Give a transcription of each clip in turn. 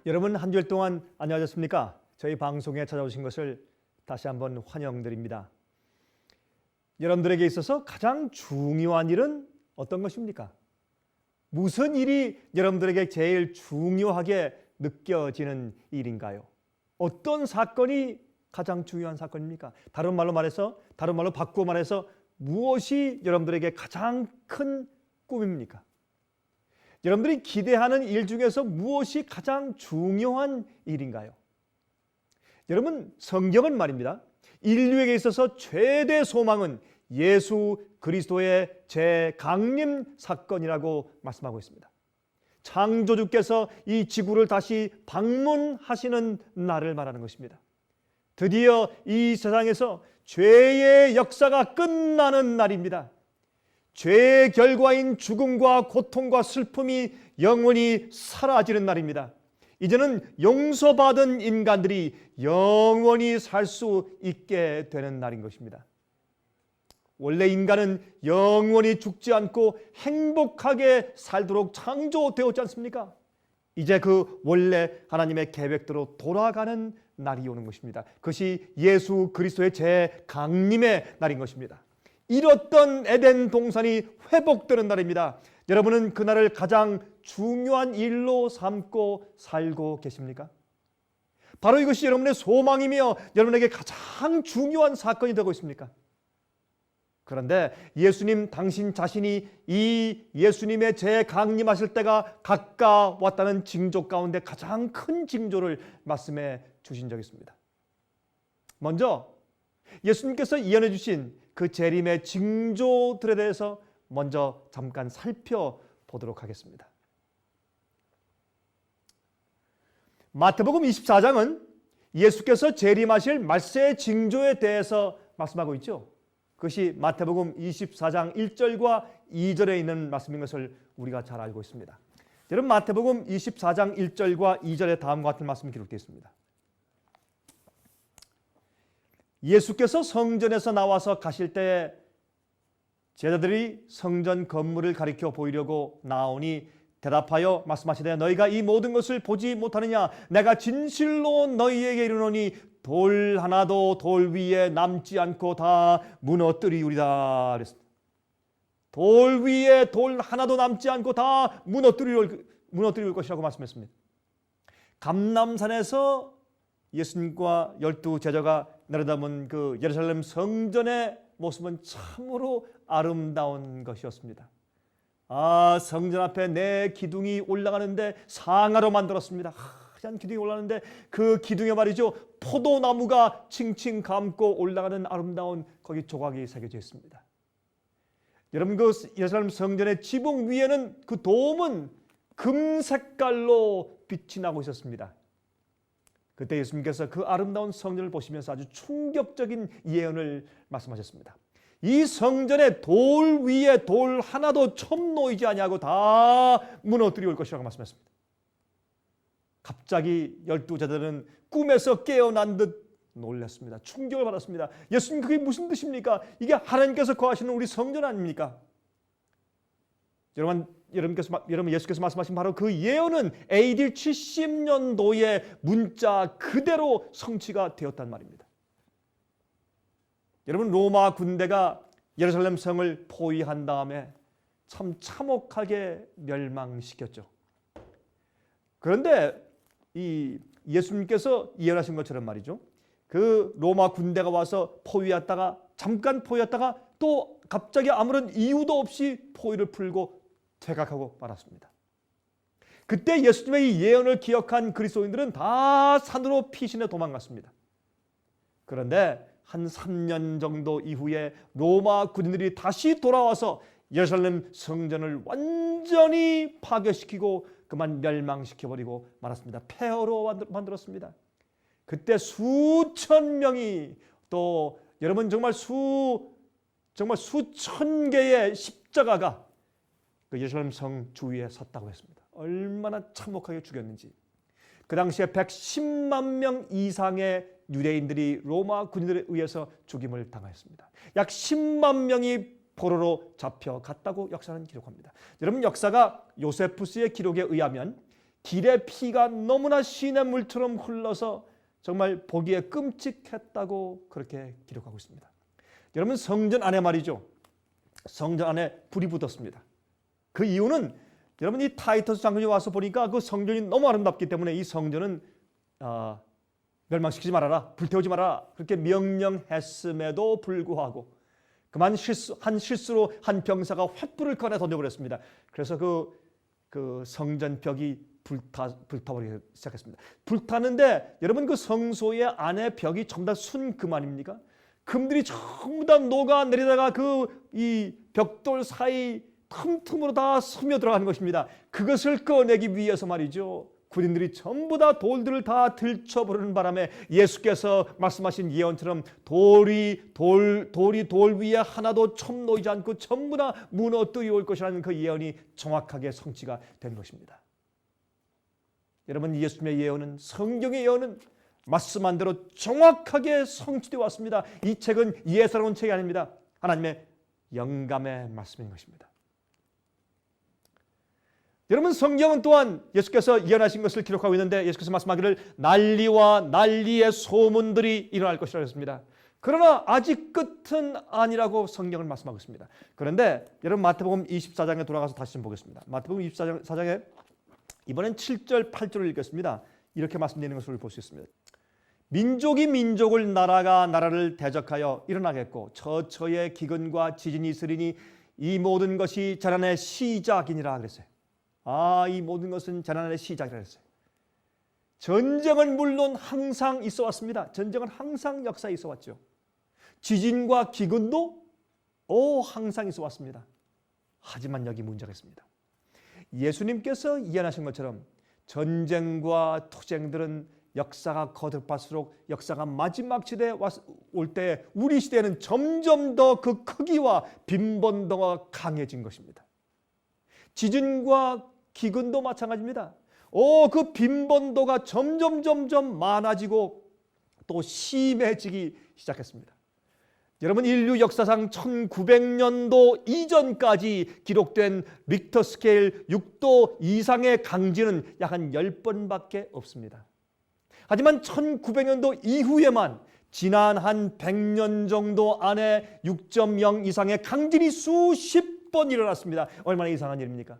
여러분 한 주일 동안 안녕하셨습니까? 저희 방송에 찾아오신 것을 다시 한번 환영드립니다. 여러분들에게 있어서 가장 중요한 일은 어떤 것입니까? 무슨 일이 여러분들에게 제일 중요하게 느껴지는 일인가요? 어떤 사건이 가장 중요한 사건입니까? 다른 말로 바꾸어 말해서 무엇이 여러분들에게 가장 큰 꿈입니까? 여러분들이 기대하는 일 중에서 무엇이 가장 중요한 일인가요? 여러분, 성경은 말입니다. 인류에게 있어서 최대 소망은 예수 그리스도의 재강림 사건이라고 말씀하고 있습니다. 창조주께서 이 지구를 다시 방문하시는 날을 말하는 것입니다. 드디어 이 세상에서 죄의 역사가 끝나는 날입니다. 죄의 결과인 죽음과 고통과 슬픔이 영원히 사라지는 날입니다. 이제는 용서받은 인간들이 영원히 살 수 있게 되는 날인 것입니다. 원래 인간은 영원히 죽지 않고 행복하게 살도록 창조되었지 않습니까? 이제 그 원래 하나님의 계획대로 돌아가는 날이 오는 것입니다. 그것이 예수 그리스도의 재강림의 날인 것입니다. 잃었던 에덴 동산이 회복되는 날입니다. 여러분은 그날을 가장 중요한 일로 삼고 살고 계십니까? 바로 이것이 여러분의 소망이며 여러분에게 가장 중요한 사건이 되고 있습니까? 그런데 예수님 당신 자신이 이 예수님의 재강림하실 때가 가까웠다는 징조 가운데 가장 큰 징조를 말씀해 주신 적이 있습니다. 먼저 예수님께서 예언해 주신 그 재림의 징조들에 대해서 먼저 잠깐 살펴보도록 하겠습니다. 마태복음 24장은 예수께서 재림하실 말세의 징조에 대해서 말씀하고 있죠. 그것이 마태복음 24장 1절과 2절에 있는 말씀인 것을 우리가 잘 알고 있습니다. 여러분, 마태복음 24장 1절과 2절에 다음과 같은 말씀이 기록되어 있습니다. 예수께서 성전에서 나와서 가실 때 제자들이 성전 건물을 가리켜 보이려고 나오니 대답하여 말씀하시되 너희가 이 모든 것을 보지 못하느냐? 내가 진실로 너희에게 이르노니 돌 하나도 돌 위에 남지 않고 다 무너뜨리우리다 그랬습니다. 돌 위에 돌 하나도 남지 않고 다 무너뜨릴 것이라고 말씀했습니다. 감람산에서 예수님과 12 제자가 내려다본 그 예루살렘 성전의 모습은 참으로 아름다운 것이었습니다. 성전 앞에 내 기둥이 올라가는데 상아로 만들었습니다. 하얀 기둥이 올라가는데 그 기둥에 말이죠, 포도나무가 칭칭 감고 올라가는 아름다운 거기 조각이 새겨져 있습니다. 여러분, 그 예루살렘 성전의 지붕 위에는 그 돔은 금 색깔로 빛이 나고 있었습니다. 그때 예수님께서 그 아름다운 성전을 보시면서 아주 충격적인 예언을 말씀하셨습니다. 이 성전의 돌 위에 돌 하나도 첨 놓이지 아니하고 다 무너뜨려 올 것이라고 말씀했습니다. 갑자기 12 제자들은 꿈에서 깨어난 듯 놀랐습니다. 충격을 받았습니다. 예수님, 그게 무슨 뜻입니까? 이게 하나님께서 거하시는 우리 성전 아닙니까? 여러분, 예수께서 말씀하신 바로 그 예언은 AD 70년도의 문자 그대로 성취가 되었단 말입니다. 여러분, 로마 군대가 예루살렘 성을 포위한 다음에 참 참혹하게 멸망시켰죠. 그런데 이 예수님께서 예언하신 것처럼 말이죠, 그 로마 군대가 와서 포위했다가 잠깐 포위했다가 또 갑자기 아무런 이유도 없이 포위를 풀고 퇴각하고 말았습니다. 그때 예수님의 이 예언을 기억한 그리스도인들은 다 산으로 피신해 도망갔습니다. 그런데 한 3년 정도 이후에 로마 군인들이 다시 돌아와서 예루살렘 성전을 완전히 파괴시키고 그만 멸망시켜버리고 말았습니다. 폐허로 만들었습니다. 그때 수천 명이, 또 여러분 정말 수천 개의 십자가가 그 예루살렘 성 주위에 섰다고 했습니다. 얼마나 참혹하게 죽였는지. 그 당시에 110만 명 이상의 유대인들이 로마 군인들에 의해서 죽임을 당하였습니다. 약 10만 명이 포로로 잡혀갔다고 역사는 기록합니다. 여러분, 역사가 요세푸스의 기록에 의하면 길의 피가 너무나 시냇 물처럼 흘러서 정말 보기에 끔찍했다고 그렇게 기록하고 있습니다. 여러분, 성전 안에 말이죠. 성전 안에 불이 붙었습니다. 그 이유는 여러분, 이 타이터스 장군이 와서 보니까 그 성전이 너무 아름답기 때문에 이 성전은 멸망시키지 말아라, 불태우지 말아라, 그렇게 명령했음에도 불구하고 그만 실수로 한 병사가 횃불을 꺼내 던져버렸습니다. 그래서 그 성전 벽이 불타버리기 시작했습니다. 불타는데 여러분, 그 성소의 안에 벽이 전부 다 순금 아닙니까? 금들이 전부 다 녹아내리다가 이 벽돌 사이 틈틈으로 다 스며들어가는 것입니다. 그것을 꺼내기 위해서 말이죠, 군인들이 전부 다 돌들을 다 들쳐버리는 바람에 예수께서 말씀하신 예언처럼 돌이 돌 위에 하나도 첨 놓이지 않고 전부 다 무너뜨려 올 것이라는 그 예언이 정확하게 성취가 된 것입니다. 여러분, 예수님의 예언은, 성경의 예언은 말씀한 대로 정확하게 성취되어 왔습니다. 이 책은 예사로운 책이 아닙니다. 하나님의 영감의 말씀인 것입니다. 여러분, 성경은 또한 예수께서 예언하신 것을 기록하고 있는데 예수께서 말씀하기를 난리와 난리의 소문들이 일어날 것이라고 했습니다. 그러나 아직 끝은 아니라고 성경을 말씀하고 있습니다. 그런데 여러분, 마태복음 24장에 돌아가서 다시 좀 보겠습니다. 마태복음 24장에 이번엔 7절 8절을 읽겠습니다. 이렇게 말씀드리는 것을 볼 수 있습니다. 민족이 민족을, 나라가 나라를 대적하여 일어나겠고 처처의 기근과 지진이 있으리니 이 모든 것이 재난의 시작이니라 그랬어요. 이 모든 것은 재난의 시작이라 했어요. 전쟁은 물론 항상 있어 왔습니다. 전쟁은 항상 역사에 있어 왔죠. 지진과 기근도 항상 있어 왔습니다. 하지만 여기 문제가 있습니다. 예수님께서 예언하신 것처럼 전쟁과 투쟁들은 역사가 거듭할수록 역사가 마지막 시대에 올 때 우리 시대는 점점 더 그 크기와 빈번도가 강해진 것입니다. 지진과 기근도 마찬가지입니다. 그 빈번도가 점점 많아지고 또 심해지기 시작했습니다. 여러분, 인류 역사상 1900년도 이전까지 기록된 리chter 스케일 6도 이상의 강진은 약 한 10번밖에 없습니다. 하지만 1900년도 이후에만 지난 한 100년 정도 안에 6.0 이상의 강진이 수십 번 일어났습니다. 얼마나 이상한 일입니까?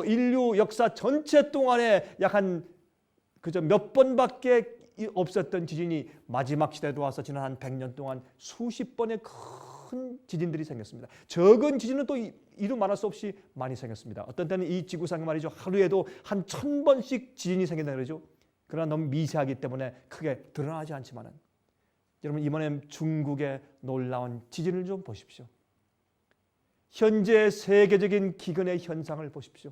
인류 역사 전체 동안에 약 한 몇 번밖에 없었던 지진이 마지막 시대도 와서 지난 한 100년 동안 수십 번의 큰 지진들이 생겼습니다. 적은 지진은 또 이루 말할 수 없이 많이 생겼습니다. 어떤 때는 이 지구상에 말이죠, 하루에도 한 1000번씩 지진이 생긴다 그러죠. 그러나 너무 미세하기 때문에 크게 드러나지 않지만은, 여러분, 이번에 중국의 놀라운 지진을 좀 보십시오. 현재 세계적인 기근의 현상을 보십시오.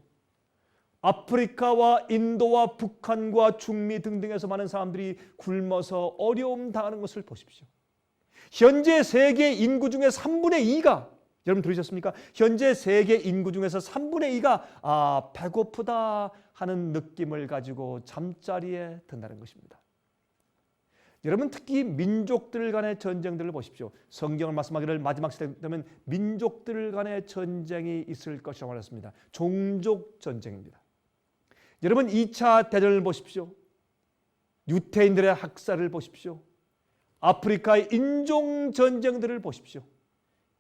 아프리카와 인도와 북한과 중미 등등에서 많은 사람들이 굶어서 어려움 당하는 것을 보십시오. 현재 세계 인구 중에 3분의 2가, 여러분 들으셨습니까? 현재 세계 인구 중에서 3분의 2가 배고프다 하는 느낌을 가지고 잠자리에 든다는 것입니다. 여러분, 특히 민족들 간의 전쟁들을 보십시오. 성경을 말씀하기를 마지막 시대 되면 민족들 간의 전쟁이 있을 것이라고 말했습니다. 종족 전쟁입니다. 여러분, 2차 대전을 보십시오. 유태인들의 학살을 보십시오. 아프리카의 인종 전쟁들을 보십시오.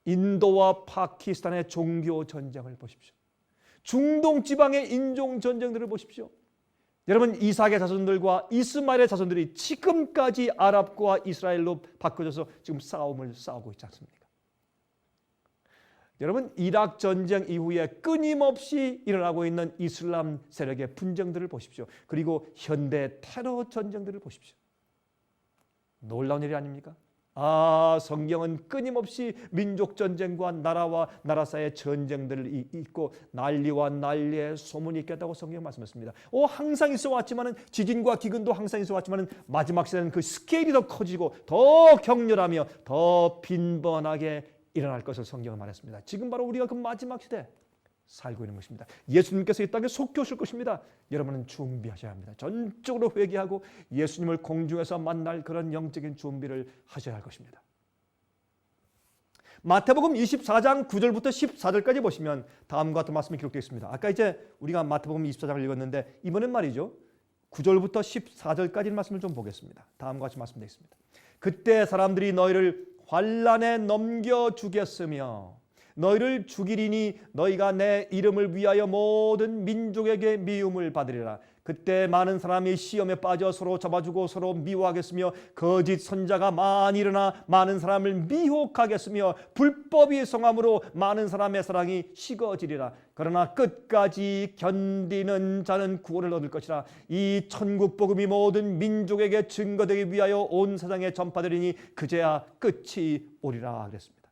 인도와 파키스탄의 종교 전쟁을 보십시오. 중동 지방의 인종 전쟁들을 보십시오. 여러분, 이삭의 자손들과 이스마엘의 자손들이 지금까지 아랍과 이스라엘로 바꿔져서 지금 싸움을 싸우고 있지 않습니까? 여러분, 이락 전쟁 이후에 끊임없이 일어나고 있는 이슬람 세력의 분쟁들을 보십시오. 그리고 현대 테러 전쟁들을 보십시오. 놀라운 일이 아닙니까? 성경은 끊임없이 민족 전쟁과 나라와 나라 사이의 전쟁들이 있고 난리와 난리의 소문이 있겠다고 성경 말씀했습니다. 항상 있어 왔지만은, 지진과 기근도 항상 있어 왔지만은 마지막 시대는 그 스케일이 더 커지고 더 격렬하며 더 빈번하게 일어날 것을 성경은 말했습니다. 지금 바로 우리가 그 마지막 시대 살고 있는 것입니다. 예수님께서 이 땅에 속히 오실 것입니다. 여러분은 준비하셔야 합니다. 전적으로 회개하고 예수님을 공중에서 만날 그런 영적인 준비를 하셔야 할 것입니다. 마태복음 24장 9절부터 14절까지 보시면 다음과 같은 말씀이 기록되어 있습니다. 아까 이제 우리가 마태복음 24장을 읽었는데 이번엔 말이죠. 9절부터 14절까지 말씀을 좀 보겠습니다. 다음과 같이 말씀되어 있습니다. 그때 사람들이 너희를 환난에 넘겨주겠으며 너희를 죽이리니 너희가 내 이름을 위하여 모든 민족에게 미움을 받으리라. 그때 많은 사람이 시험에 빠져 서로 잡아주고 서로 미워하겠으며 거짓 선자가 많이 일어나 많은 사람을 미혹하겠으며 불법이 성함으로 많은 사람의 사랑이 식어지리라. 그러나 끝까지 견디는 자는 구원을 얻을 것이라. 이 천국 복음이 모든 민족에게 증거되기 위하여 온 세상에 전파되리니 그제야 끝이 오리라 그랬습니다.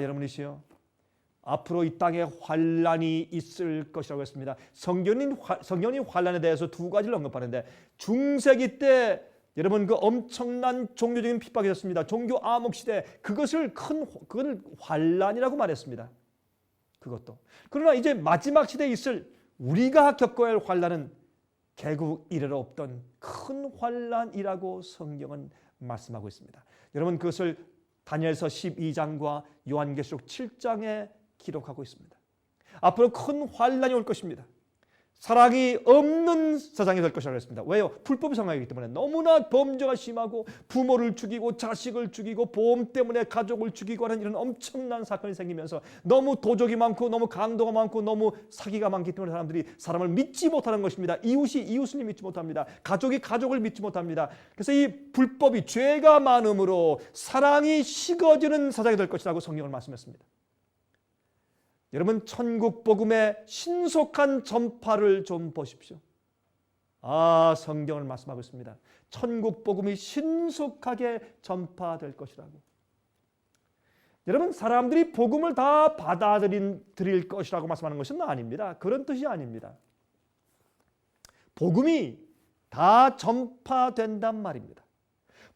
여러분이시여, 앞으로 이 땅에 환란이 있을 것이라고 했습니다. 성경이 환란에 대해서 두 가지를 언급하는데 중세기 때 여러분 그 엄청난 종교적인 핍박이 있었습니다. 종교 암흑 시대, 그걸 환란이라고 말했습니다. 그것도. 그러나 이제 마지막 시대에 있을 우리가 겪어야 할 환란은 개국 이래로 없던 큰 환란이라고 성경은 말씀하고 있습니다. 여러분 그것을 다니엘서 12장과 요한계시록 7장에 기록하고 있습니다. 앞으로 큰 환란이 올 것입니다. 사랑이 없는 세상이 될 것이라고 했습니다. 왜요? 불법이 성행하기 때문에 너무나 범죄가 심하고 부모를 죽이고 자식을 죽이고 보험 때문에 가족을 죽이고 하는 이런 엄청난 사건이 생기면서 너무 도적이 많고 너무 강도가 많고 너무 사기가 많기 때문에 사람들이 사람을 믿지 못하는 것입니다. 이웃이 이웃을 믿지 못합니다. 가족이 가족을 믿지 못합니다. 그래서 이 불법이 죄가 많음으로 사랑이 식어지는 세상이 될 것이라고 성경을 말씀했습니다. 여러분 천국 복음의 신속한 전파를 좀 보십시오. 성경을 말씀하고 있습니다. 천국 복음이 신속하게 전파될 것이라고. 여러분 사람들이 복음을 다 받아들일 것이라고 말씀하는 것은 아닙니다. 그런 뜻이 아닙니다. 복음이 다 전파된단 말입니다.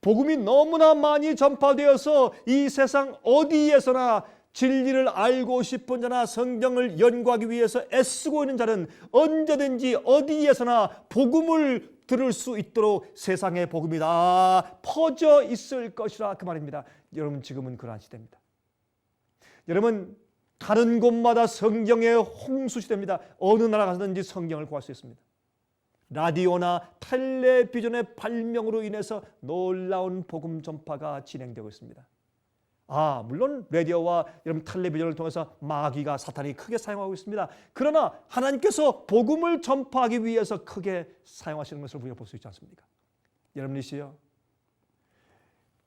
복음이 너무나 많이 전파되어서 이 세상 어디에서나 진리를 알고 싶은 자나 성경을 연구하기 위해서 애쓰고 있는 자는 언제든지 어디에서나 복음을 들을 수 있도록 세상에 복음이 다 퍼져 있을 것이라 그 말입니다. 여러분 지금은 그러한 시대입니다. 여러분 가는 곳마다 성경의 홍수 시대입니다. 어느 나라 가서든지 성경을 구할 수 있습니다. 라디오나 텔레비전의 발명으로 인해서 놀라운 복음 전파가 진행되고 있습니다. 물론 라디오와 여러분 텔레비전을 통해서 마귀가 사탄이 크게 사용하고 있습니다. 그러나 하나님께서 복음을 전파하기 위해서 크게 사용하시는 것을 우리가 볼 수 있지 않습니까? 여러분이시여,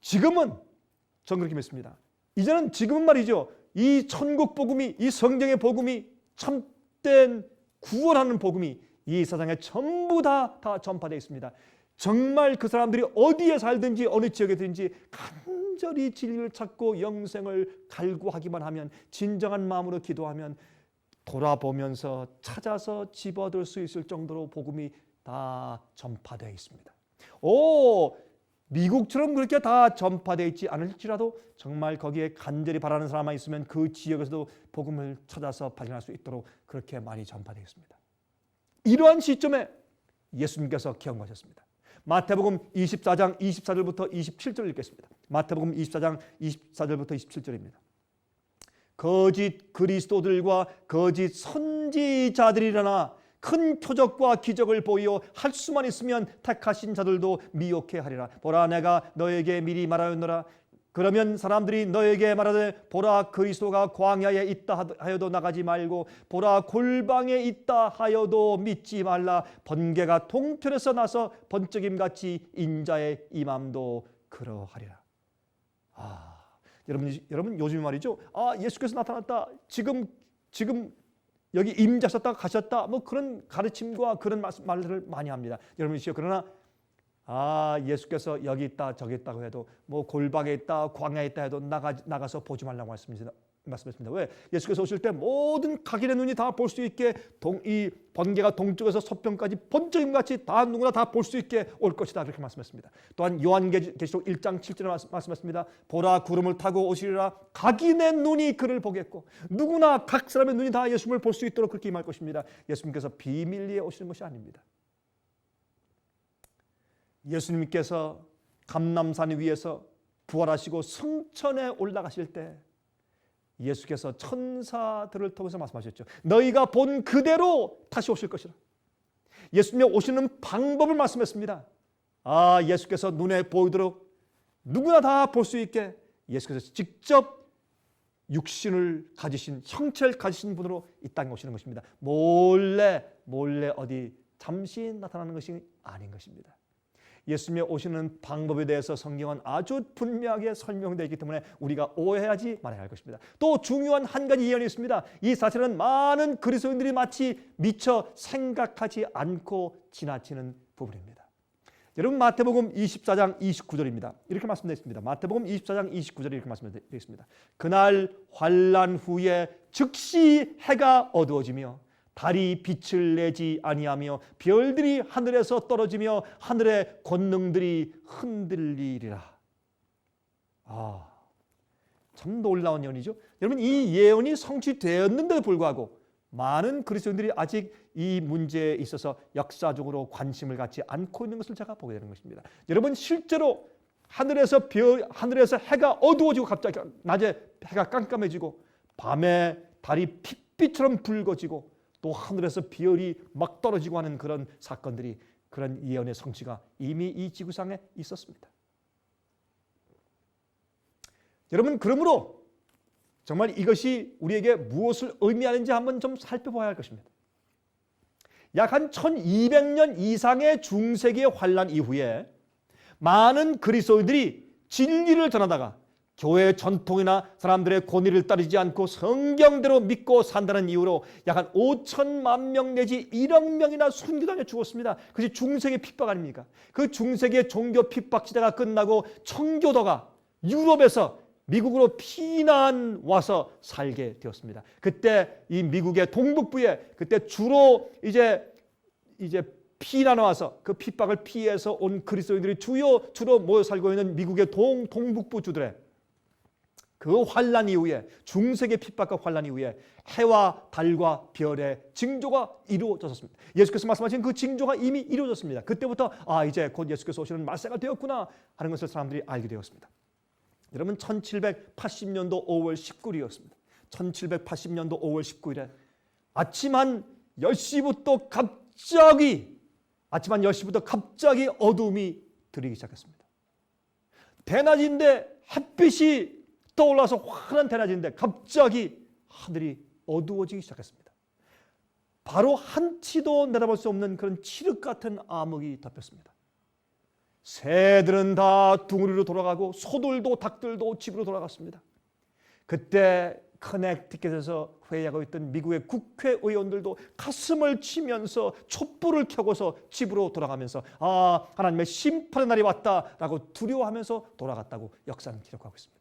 지금은 전 그렇게 믿습니다. 이제는 지금은 말이죠, 이 천국 복음이, 이 성경의 복음이, 참된 구원하는 복음이 이 세상에 전부 다 전파되어 있습니다. 정말 그 사람들이 어디에 살든지 어느 지역에든지 간절히 진리를 찾고 영생을 갈구하기만 하면, 진정한 마음으로 기도하면 돌아보면서 찾아서 집어들 수 있을 정도로 복음이 다 전파되어 있습니다. 미국처럼 그렇게 다 전파되어 있지 않을지라도 정말 거기에 간절히 바라는 사람만 있으면 그 지역에서도 복음을 찾아서 발견할 수 있도록 그렇게 많이 전파되어 있습니다. 이러한 시점에 예수님께서 경고하셨습니다. 마태복음 24장 24절부터 27절 읽겠습니다. 마태복음 24장 24절부터 27절입니다. 거짓 그리스도들과 거짓 선지자들이 일어나 큰 표적과 기적을 보이어 할 수만 있으면 택하신 자들도 미혹해 하리라. 보라, 내가 너에게 미리 말하였노라. 그러면 사람들이 너에게 말하되 보라, 그리스도가 광야에 있다 하여도 나가지 말고 보라, 골방에 있다 하여도 믿지 말라. 번개가 동편에서 나서 번쩍임같이 인자의 임함도 그러하리라. 여러분 요즘 말이죠. 예수께서 나타났다. 지금 여기 임자셨다 가셨다. 뭐 그런 가르침과 그런 말들을 많이 합니다. 여러분이시여, 그러나 예수께서 여기 있다 저기 있다고 해도, 뭐 골방에 있다 광야에 있다 해도 나가서 보지 말라고 말씀했습니다. 왜? 예수께서 오실 때 모든 각인의 눈이 다 볼 수 있게 이 번개가 동쪽에서 서편까지 번쩍임같이 다 누구나 다 볼 수 있게 올 것이다, 그렇게 말씀했습니다. 또한 요한계시록 1장 7절에 말씀했습니다. 보라, 구름을 타고 오시리라. 각인의 눈이 그를 보겠고, 누구나 각 사람의 눈이 다 예수님을 볼 수 있도록 그렇게 임할 것입니다. 예수님께서 비밀리에 오시는 것이 아닙니다. 예수님께서 감람산 위에서 부활하시고 승천에 올라가실 때 예수께서 천사들을 통해서 말씀하셨죠. 너희가 본 그대로 다시 오실 것이라. 예수님이 오시는 방법을 말씀했습니다. 예수께서 눈에 보이도록 누구나 다 볼 수 있게 예수께서 직접 육신을 가지신, 형체를 가지신 분으로 이 땅에 오시는 것입니다. 몰래 어디 잠시 나타나는 것이 아닌 것입니다. 예수님이 오시는 방법에 대해서 성경은 아주 분명하게 설명되어 있기 때문에 우리가 오해하지 말아야 할 것입니다. 또 중요한 한 가지 예언이 있습니다. 이 사실은 많은 그리스도인들이 마치 미처 생각하지 않고 지나치는 부분입니다. 여러분, 마태복음 24장 29절입니다. 이렇게 말씀되어 있습니다. 마태복음 24장 29절에 이렇게 말씀되어 있습니다. 그날 환난 후에 즉시 해가 어두워지며 달이 빛을 내지 아니하며 별들이 하늘에서 떨어지며 하늘의 권능들이 흔들리리라. 참 놀라운 예언이죠. 여러분, 이 예언이 성취되었는데도 불구하고 많은 그리스도인들이 아직 이 문제에 있어서 역사적으로 관심을 갖지 않고 있는 것을 제가 보게 되는 것입니다. 여러분, 실제로 하늘에서 해가 어두워지고 갑자기 낮에 해가 깜깜해지고 밤에 달이 핏빛처럼 붉어지고 또 하늘에서 별이 막 떨어지고 하는 그런 사건들이, 그런 예언의 성취가 이미 이 지구상에 있었습니다. 여러분, 그러므로 정말 이것이 우리에게 무엇을 의미하는지 한번 좀 살펴봐야 할 것입니다. 약 한 1200년 이상의 중세기의 환란 이후에 많은 그리스도인들이 진리를 전하다가 교회의 전통이나 사람들의 권위를 따르지 않고 성경대로 믿고 산다는 이유로 약 한 5천만 명 내지 1억 명이나 순교당해 죽었습니다. 그것이 중세기의 핍박 아닙니까? 그 중세기의 종교 핍박 시대가 끝나고 청교도가 유럽에서 미국으로 피난 와서 살게 되었습니다. 그때 이 미국의 동북부에 그때 주로 이제 피난 와서 그 핍박을 피해서 온 그리스도인들이 주로 모여 살고 있는 미국의 동북부 주들의 그 환란 이후에, 중세기 핍박과 환란 이후에 해와 달과 별의 징조가 이루어졌습니다. 예수께서 말씀하신 그 징조가 이미 이루어졌습니다. 그때부터 이제 곧 예수께서 오시는 말세가 되었구나 하는 것을 사람들이 알게 되었습니다. 여러분, 1780년도 5월 19일이었습니다. 1780년도 5월 19일에 아침 한 10시부터 갑자기 어둠이 들이기 시작했습니다. 대낮인데 햇빛이 떠올라서 환한 대낮인데 갑자기 하늘이 어두워지기 시작했습니다. 바로 한치도 내다볼 수 없는 그런 칠흑 같은 암흑이 덮였습니다. 새들은 다 둥으리로 돌아가고 소들도 닭들도 집으로 돌아갔습니다. 그때 커넥티켓에서 회의하고 있던 미국의 국회의원들도 가슴을 치면서 촛불을 켜고서 집으로 돌아가면서 하나님의 심판의 날이 왔다라고 두려워하면서 돌아갔다고 역사는 기록하고 있습니다.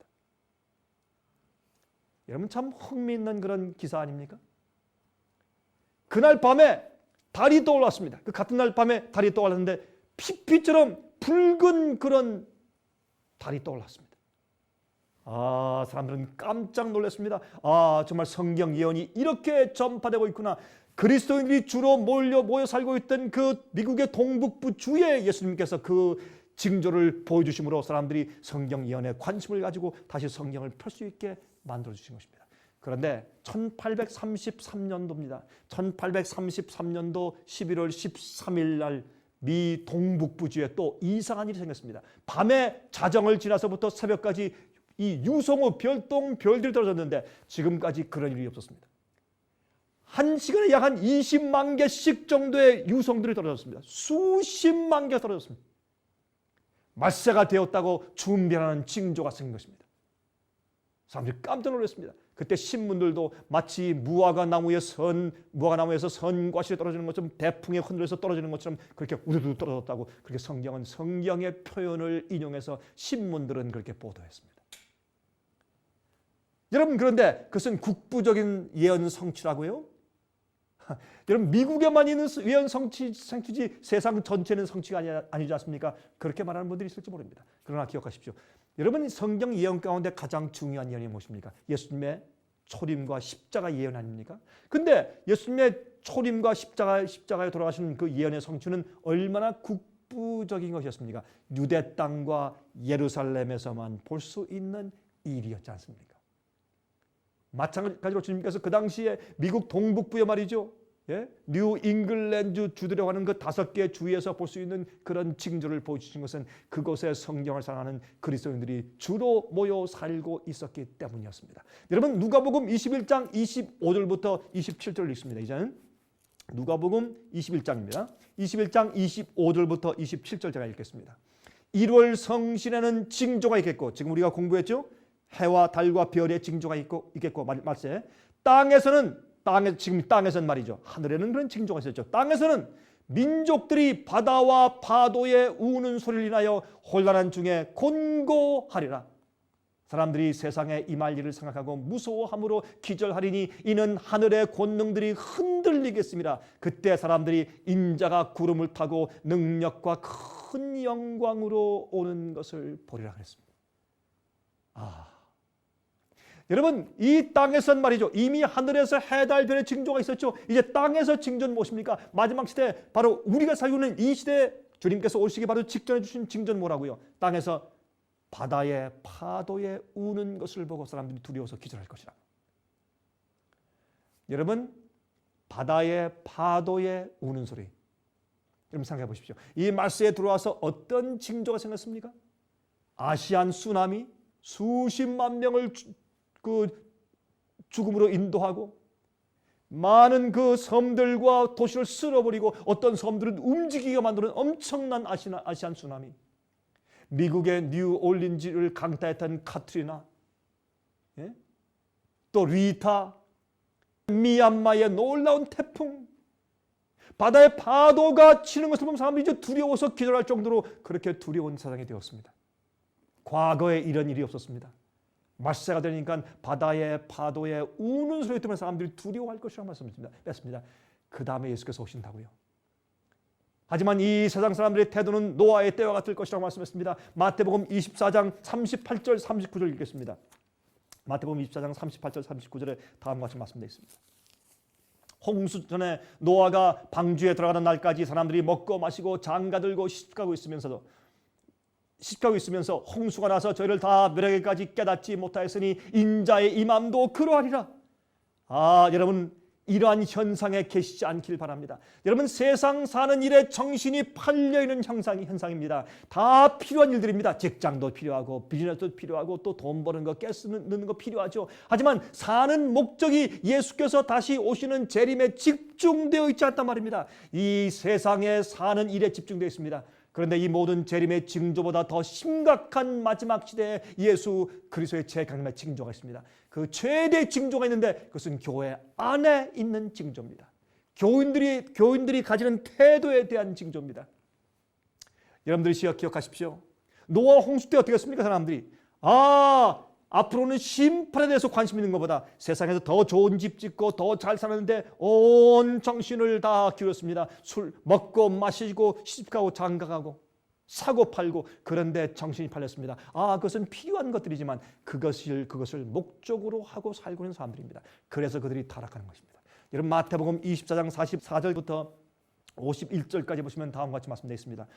여러분, 참 흥미있는 그런 기사 아닙니까? 그날 밤에 달이 떠올랐습니다. 그 같은 날 밤에 달이 떠올랐는데 핏빛처럼 붉은 그런 달이 떠올랐습니다. 사람들은 깜짝 놀랐습니다. 정말 성경 예언이 이렇게 전파되고 있구나. 그리스도인들이 주로 모여 살고 있던 그 미국의 동북부 주에 예수님께서 그 징조를 보여주심으로 사람들이 성경 예언에 관심을 가지고 다시 성경을 펼 수 있게 만들어주신 것입니다. 그런데 1833년도입니다. 1833년도 11월 13일 날 미 동북부주에 또 이상한 일이 생겼습니다. 밤에 자정을 지나서부터 새벽까지 이 유성우 별들이 떨어졌는데 지금까지 그런 일이 없었습니다. 한 시간에 약 한 20만 개씩 정도의 유성들이 떨어졌습니다. 수십만 개가 떨어졌습니다. 말세가 되었다고 준비하는 징조가 생긴 것입니다. 사람들이 깜짝 놀랐습니다. 그때 신문들도 마치 무화과 나무에서 선과실이 떨어지는 것처럼 대풍에 흔들려서 떨어지는 것처럼 그렇게 우두두 떨어졌다고, 그렇게 성경은 성경의 표현을 인용해서 신문들은 그렇게 보도했습니다. 여러분, 그런데 그것은 국부적인 예언 성취라고요? 여러분, 미국에만 있는 예언 성취지 세상 전체는 성취가 아니지 않습니까? 그렇게 말하는 분들이 있을지 모릅니다. 그러나 기억하십시오. 여러분, 성경 예언 가운데 가장 중요한 예언이 무엇입니까? 예수님의 초림과 십자가 예언 아닙니까? 근데 예수님의 초림과 십자가에 돌아가시는 그 예언의 성취는 얼마나 특부적인 것이었습니까? 유대 땅과 예루살렘에서만 볼 수 있는 일이었지 않습니까? 마찬가지로 주님께서 그 당시에 미국 동북부에 말이죠. 뉴 잉글랜드 주들이라고 하는 그 5개 주에서 볼 수 있는 그런 징조를 보여주신 것은 그곳에 성경을 사랑하는 그리스도인들이 주로 모여 살고 있었기 때문이었습니다. 여러분, 누가복음 21장 25절부터 27절을 읽습니다. 이제는 누가복음 21장입니다. 21장 25절부터 27절 제가 읽겠습니다. 1월 성신에는 징조가 있겠고, 지금 우리가 공부했죠? 해와 달과 별의 징조가 있겠고 말세. 지금 땅에서는 말이죠. 하늘에는 그런 징조가 있었죠. 땅에서는 민족들이 바다와 파도의 우는 소리를 인하여 혼란한 중에 곤고하리라. 사람들이 세상에 임할 일을 생각하고 무서워함으로 기절하리니 이는 하늘의 권능들이 흔들리겠습니다. 그때 사람들이 인자가 구름을 타고 능력과 큰 영광으로 오는 것을 보리라 그랬습니다. 여러분, 이 땅에선 말이죠. 이미 하늘에서 해, 달, 별의 징조가 있었죠. 이제 땅에서 징조는 무엇입니까? 마지막 시대, 바로 우리가 살고 있는 이 시대에 주님께서 오시기 바로 직전에 주신 징조는 뭐라고요? 땅에서 바다의 파도에 우는 것을 보고 사람들이 두려워서 기절할 것이라. 여러분, 바다의 파도에 우는 소리. 여러분 생각해 보십시오. 이 말세에 들어와서 어떤 징조가 생겼습니까? 아시안 쓰나미, 수십만 명을 죽음으로 인도하고 많은 그 섬들과 도시를 쓸어버리고 어떤 섬들은 움직이게 만드는 엄청난 아시안 쓰나미, 미국의 뉴올린즈를 강타했던 카트리나, 또 리타, 미얀마의 놀라운 태풍, 바다의 파도가 치는 것을 보면 사람들이 두려워서 기절할 정도로 그렇게 두려운 세상이 되었습니다. 과거에 이런 일이 없었습니다. 말세가 되니까 바다의 파도에 우는 소리 때문에 사람들이 두려워할 것이라고 말씀했습니다. 그 다음에 예수께서 오신다고요. 하지만 이 세상 사람들의 태도는 노아의 때와 같을 것이라고 말씀했습니다. 마태복음 24장 38절 39절 읽겠습니다. 마태복음 24장 38절 39절에 다음과 같이 말씀되어 있습니다. 홍수 전에 노아가 방주에 들어가는 날까지 사람들이 먹고 마시고 장가들고 시집가고 있으면서 홍수가 나서 저희를 다 멸하기까지 깨닫지 못하였으니 인자의 임함도 그러하리라. 여러분, 이러한 현상에 계시지 않길 바랍니다. 여러분, 세상 사는 일에 정신이 팔려있는 현상입니다. 다 필요한 일들입니다. 직장도 필요하고 비즈니스도 필요하고 또 돈 버는 거, 가스 넣는 거 필요하죠. 하지만 사는 목적이 예수께서 다시 오시는 재림에 집중되어 있지 않단 말입니다. 이 세상에 사는 일에 집중되어 있습니다. 그런데 이 모든 재림의 징조보다 더 심각한 마지막 시대에 예수 그리스도의 재강림의 징조가 있습니다. 그 최대 징조가 있는데 그것은 교회 안에 있는 징조입니다. 교인들이 가지는 태도에 대한 징조입니다. 여러분들이 기억하십시오. 노아 홍수 때 어떻게 했습니까? 사람들이 앞으로는 심판에 대해서 관심 있는 것보다 세상에서 더 좋은 집 짓고 더 잘 사는데 온 정신을 다 기울였습니다. 술 먹고 마시고 시집가고 장가가고 사고 팔고, 그런데 정신이 팔렸습니다. 그것은 필요한 것들이지만 그것을 목적으로 하고 살고 있는 사람들입니다. 그래서 그들이 타락하는 것입니다. 여러분, 마태복음 24장 44절부터 51절까지 보시면 다음과 같이 말씀되어 있습니다.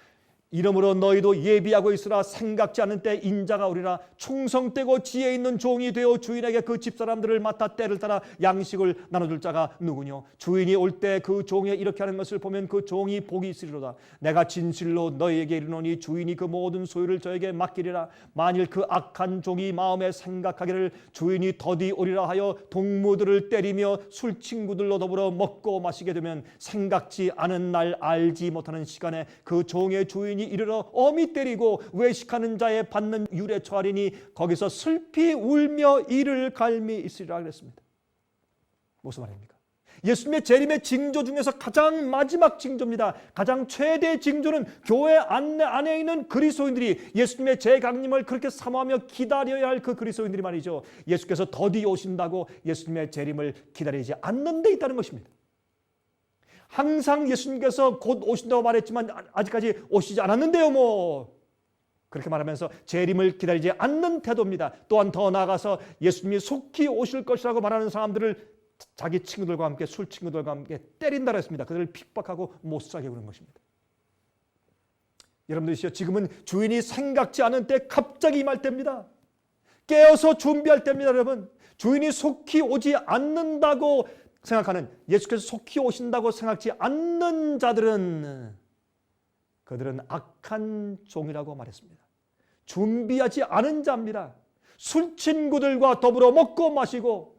이러므로 너희도 예비하고 있으라. 생각지 않은 때 인자가 오리라. 충성되고 지혜 있는 종이 되어 주인에게 그 집사람들을 맡아 때를 따라 양식을 나눠줄 자가 누구뇨? 주인이 올 때 그 종이 이렇게 하는 것을 보면 그 종이 복이 있으리로다. 내가 진실로 너희에게 이르노니 주인이 그 모든 소유를 저에게 맡기리라. 만일 그 악한 종이 마음에 생각하기를 주인이 더디 오리라 하여 동무들을 때리며 술 친구들로 더불어 먹고 마시게 되면 생각지 않은 날 알지 못하는 시간에 그 종의 주인이 이르러 어미 때리고 외식하는 자에 받는 율에 처하리니 거기서 슬피 울며 이를 갈미 있으리라 그랬습니다. 무슨 말입니까? 예수님의 재림의 징조 중에서 가장 마지막 징조입니다. 가장 최대 징조는 교회 안에 있는 그리스도인들이 예수님의 재강림을 그렇게 사모하며 기다려야 할 그 그리스도인들이 말이죠. 예수께서 더디 오신다고 예수님의 재림을 기다리지 않는 데 있다는 것입니다. 항상 예수님께서 곧 오신다고 말했지만 아직까지 오시지 않았는데요 그렇게 말하면서 재림을 기다리지 않는 태도입니다. 또한 더 나아가서 예수님이 속히 오실 것이라고 말하는 사람들을 자기 친구들과 함께, 술 친구들과 함께 때린다고 했습니다. 그들을 핍박하고 못 살게 구는 것입니다. 여러분들이시여, 지금은 주인이 생각지 않은 때 갑자기 임할 때입니다. 깨어서 준비할 때입니다. 여러분, 주인이 속히 오지 않는다고 생각하는, 예수께서 속히 오신다고 생각지 않는 자들은 그들은 악한 종이라고 말했습니다. 준비하지 않은 자입니다. 술 친구들과 더불어 먹고 마시고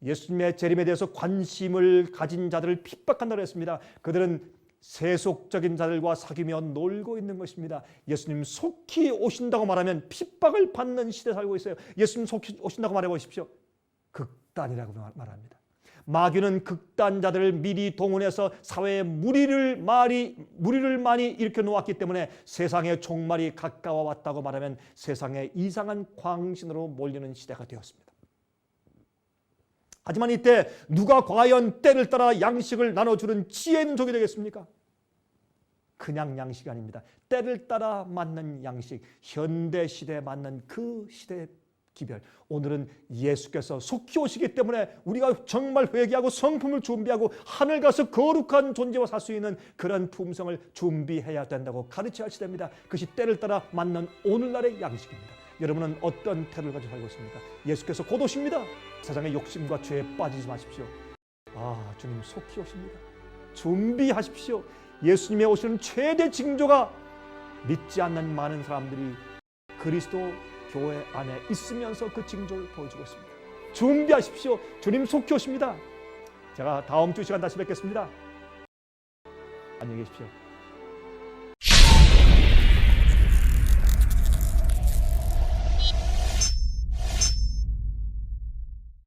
예수님의 재림에 대해서 관심을 가진 자들을 핍박한다고 했습니다. 그들은 세속적인 자들과 사귀며 놀고 있는 것입니다. 예수님 속히 오신다고 말하면 핍박을 받는 시대에 살고 있어요. 예수님 속히 오신다고 말해보십시오. 극단이라고 말합니다. 마귀는 극단자들을 미리 동원해서 사회에 무리를 많이 일으켜 놓았기 때문에 세상의 종말이 가까워 왔다고 말하면 세상에 이상한 광신으로 몰리는 시대가 되었습니다. 하지만 이때 누가 과연 때를 따라 양식을 나눠주는 지혜 있는 종이 되겠습니까? 그냥 양식이 아닙니다. 때를 따라 맞는 양식, 현대 시대에 맞는 그 시대의 기별. 오늘은 예수께서 속히 오시기 때문에 우리가 정말 회개하고 성품을 준비하고 하늘 가서 거룩한 존재와 살 수 있는 그런 품성을 준비해야 된다고 가르쳐야 할 시대입니다. 그것이 때를 따라 맞는 오늘날의 양식입니다. 여러분은 어떤 태도를 가지고 살고 있습니까? 예수께서 곧 오십니다. 세상의 욕심과 죄에 빠지지 마십시오. 주님 속히 오십니다. 준비하십시오. 예수님의 오시는 최대 징조가 믿지 않는 많은 사람들이 그리스도 교회 안에 있으면서 그 징조를 보여주고 있습니다. 준비하십시오. 주님 속히 오십니다. 제가 다음 주 시간 다시 뵙겠습니다. 안녕히 계십시오.